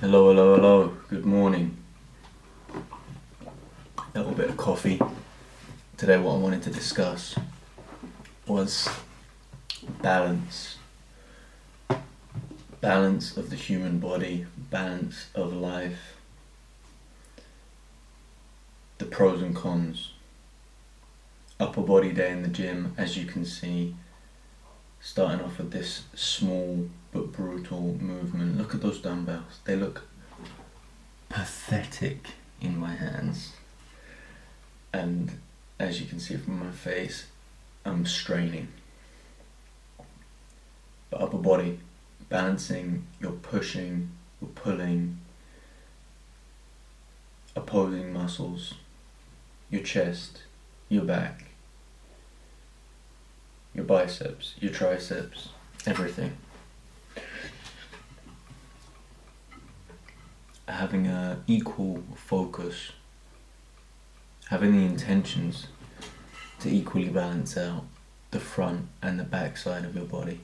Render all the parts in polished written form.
Hello, hello, hello. Good morning. A little bit of coffee. Today what I wanted to discuss was balance. Balance of the human body, balance of life, the pros and cons. Upper body day in the gym, as you can see, starting off with this small but brutal movement. Look at those dumbbells. They look pathetic in my hands. And as you can see from my face, I'm straining. But upper body, balancing, you're pushing, you're pulling, opposing muscles, your chest, your back, your biceps, your triceps, everything. Having an equal focus, having the intentions to equally balance out the front and the back side of your body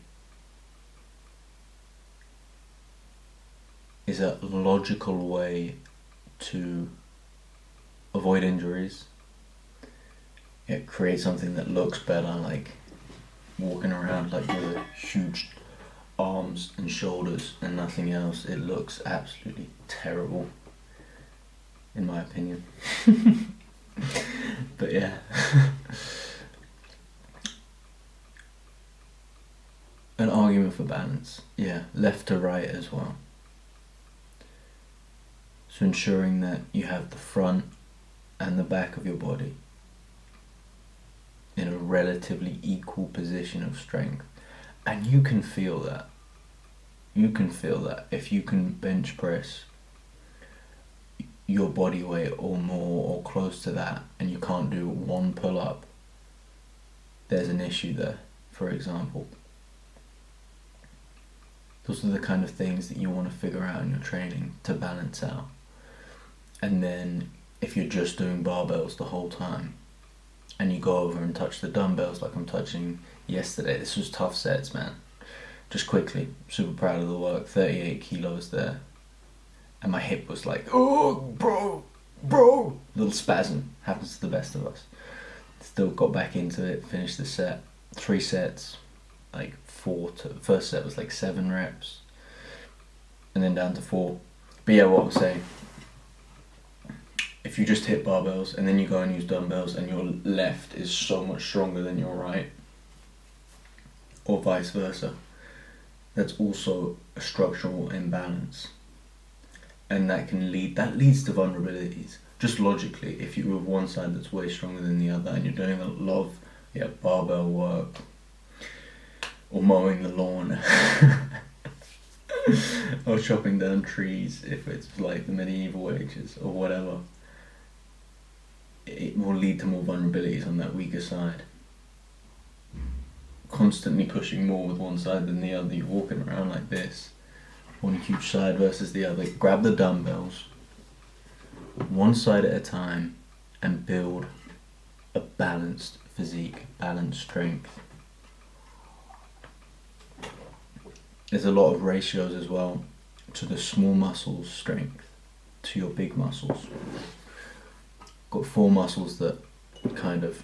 is a logical way to avoid injuries, yet create something that looks better, like walking around like with huge arms and shoulders and nothing else. It looks absolutely terrible, in my opinion. But yeah. An argument for balance, yeah, left to right as well. So ensuring that you have the front and the back of your body in a relatively equal position of strength. And you can feel that. You can feel that if you can bench press your body weight or more or close to that, and you can't do one pull up, there's an issue there, for example. Those are the kind of things that you want to figure out in your training to balance out. And then if you're just doing barbells the whole time and you go over and touch the dumbbells like I'm touching yesterday, this was tough sets, man. Just quickly, super proud of the work, 38 kilos there. And my hip was like, oh, bro, little spasm, happens to the best of us. Still got back into it, finished the set, 3 sets, like first set was like 7 reps, and then down to 4. But yeah, what I'm saying, if you just hit barbells and then you go and use dumbbells and your left is so much stronger than your right, or vice versa, that's also a structural imbalance. And that leads to vulnerabilities. Just logically, if you have one side that's way stronger than the other and you're doing a lot of barbell work or mowing the lawn or chopping down trees, if it's like the medieval ages or whatever, it will lead to more vulnerabilities on that weaker side. Constantly pushing more with one side than the other, you're walking around like this, one huge side versus the other. Grab the dumbbells, one side at a time, and build a balanced physique, balanced strength. There's a lot of ratios as well to the small muscles' strength to your big muscles. Got 4 muscles that kind of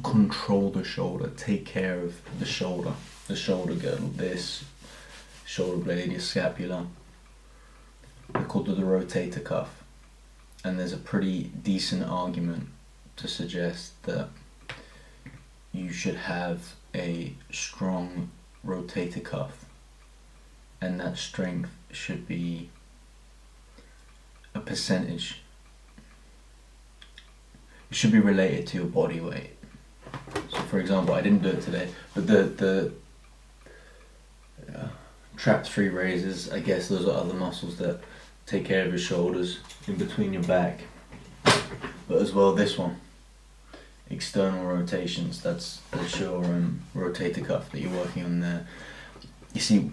control the shoulder, take care of the shoulder girdle, this shoulder blade, your scapula. They're called the rotator cuff, and there's a pretty decent argument to suggest that you should have a strong rotator cuff, and that strength should be a percentage. It should be related to your body weight. So for example, I didn't do it today, but the trap 3 raises, I guess those are other muscles that take care of your shoulders in between your back. But as well, this one, external rotations, that's your rotator cuff that you're working on there. You see,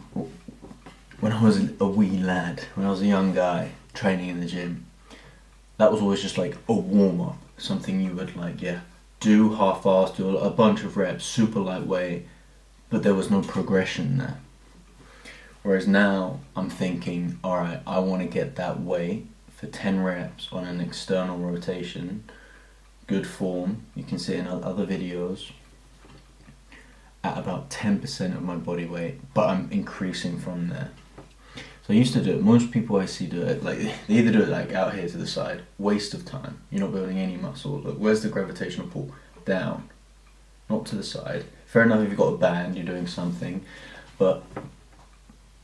when I was a wee lad, when I was a young guy training in the gym, that was always just like a warm-up, something you would do half-assed, do a bunch of reps, super lightweight, but there was no progression there. Whereas now I'm thinking, all right, I want to get that weight for 10 reps on an external rotation, good form. You can see in other videos at about 10% of my body weight, but I'm increasing from there. So I used to do it, most people I see do it, like they either do it like out here to the side, waste of time, you're not building any muscle. Look, where's the gravitational pull? Down, not to the side. Fair enough if you've got a band, you're doing something, but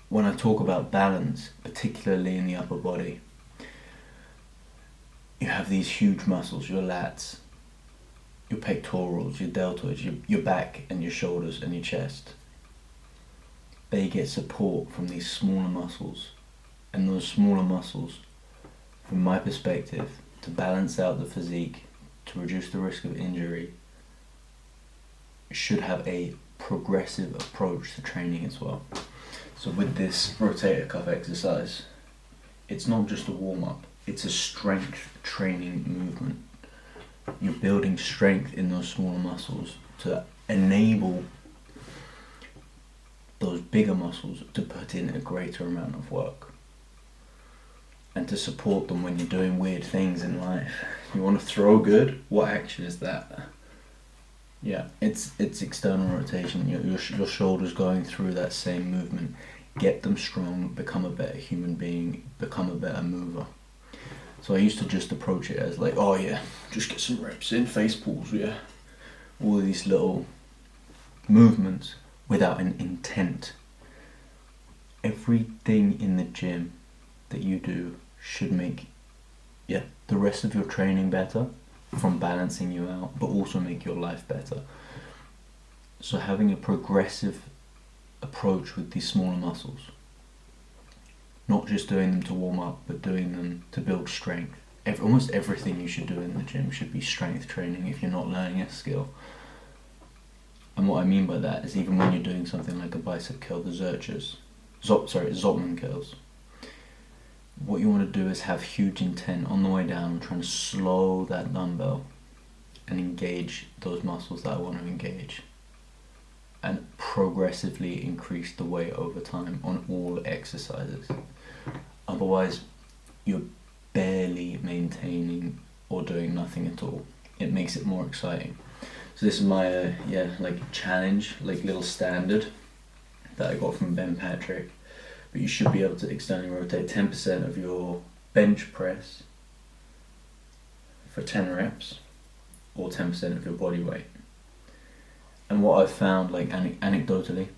when I talk about balance, particularly in the upper body, you have these huge muscles, your lats, your pectorals, your deltoids, your back and your shoulders and your chest. They get support from these smaller muscles, and those smaller muscles, from my perspective, to balance out the physique, to reduce the risk of injury, should have a progressive approach to training as well. So with this rotator cuff exercise, it's not just a warm-up, it's a strength training movement. You're building strength in those smaller muscles to enable those bigger muscles to put in a greater amount of work, and to support them when you're doing weird things in life. You want to throw good? What action is that? Yeah, it's external rotation. Your shoulders going through that same movement. Get them strong, become a better human being, become a better mover. So I used to just approach it as like, oh yeah, just get some reps in, face pulls, yeah. All these little movements without an intent. Everything in the gym that you do should make the rest of your training better, from balancing you out, but also make your life better. So having a progressive approach with these smaller muscles, not just doing them to warm up, but doing them to build strength. Almost everything you should do in the gym should be strength training if you're not learning a skill. And what I mean by that is, even when you're doing something like a bicep curl, the Zoltman curls, what you want to do is have huge intent on the way down, trying to slow that dumbbell and engage those muscles that I want to engage, and progressively increase the weight over time on all exercises. Otherwise, you're barely maintaining or doing nothing at all. It makes it more exciting. So this is my challenge, like little standard that I got from Ben Patrick. But you should be able to externally rotate 10% of your bench press for 10 reps, or 10% of your body weight. And what I've found, like anecdotally,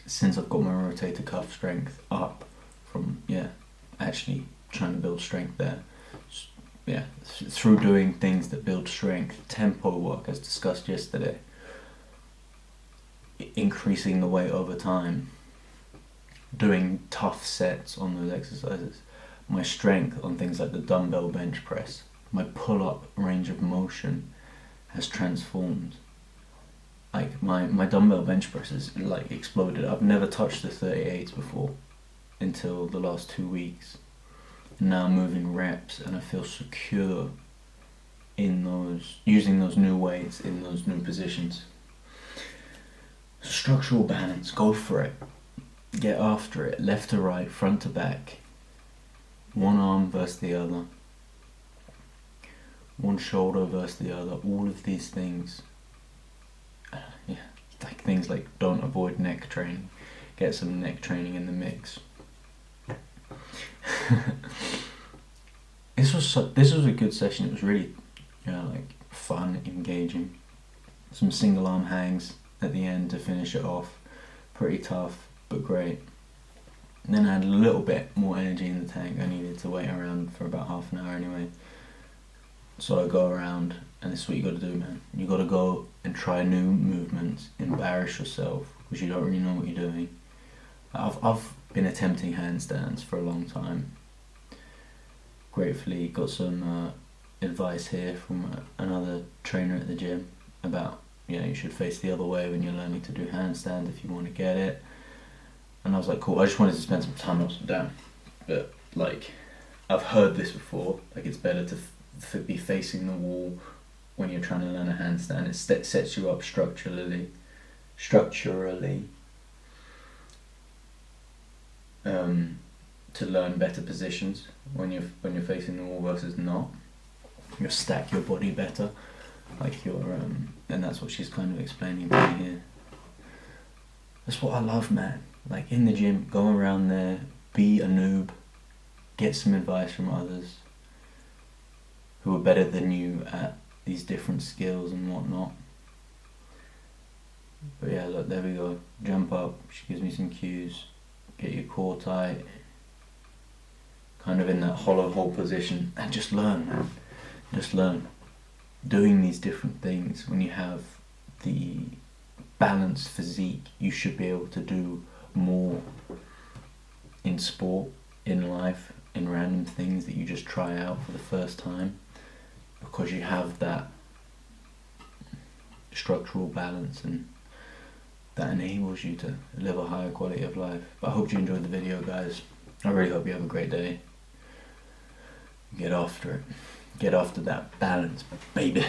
since I've got my rotator cuff strength up from actually trying to build strength there, through doing things that build strength, tempo work as discussed yesterday, increasing the weight over time, doing tough sets on those exercises, my strength on things like the dumbbell bench press, my pull-up range of motion has transformed. Like my dumbbell bench press is like exploded. I've never touched the 38s before until the last 2 weeks. And now I'm moving reps and I feel secure in those, using those new weights in those new positions. Structural balance, go for it. Get after it, left to right, front to back, one arm versus the other, one shoulder versus the other, all of these things. Like things like don't avoid neck training, get some neck training in the mix. This was a good session. It was really fun, engaging. Some single arm hangs at the end to finish it off. Pretty tough, but great. And then I had a little bit more energy in the tank. I needed to wait around for about half an hour anyway. So I go around, and this is what you got to do, man. You got to go and try new movements, embarrass yourself because you don't really know what you're doing. I've been attempting handstands for a long time. Gratefully got some advice here from another trainer at the gym about you should face the other way when you're learning to do handstand if you want to get it. And I was like, cool. I just wanted to spend some time upside down, but I've heard this before. Like it's better to be facing the wall when you're trying to learn a handstand. It sets you up structurally. to learn better positions when you're facing the wall versus not. You stack your body better, like and that's what she's kind of explaining to me here. That's what I love, man. Like in the gym, go around there, be a noob, get some advice from others who are better than you at these different skills and whatnot. But yeah, look, there we go. Jump up, she gives me some cues. Get your core tight, kind of in that hollow hold position, and just learn, man. Just learn. Doing these different things, when you have the balanced physique, you should be able to do more in sport, in life, in random things that you just try out for the first time, because you have that structural balance, and that enables you to live a higher quality of life. But I hope you enjoyed the video, guys. I really hope you have a great day. Get after it. Get after that balance, baby.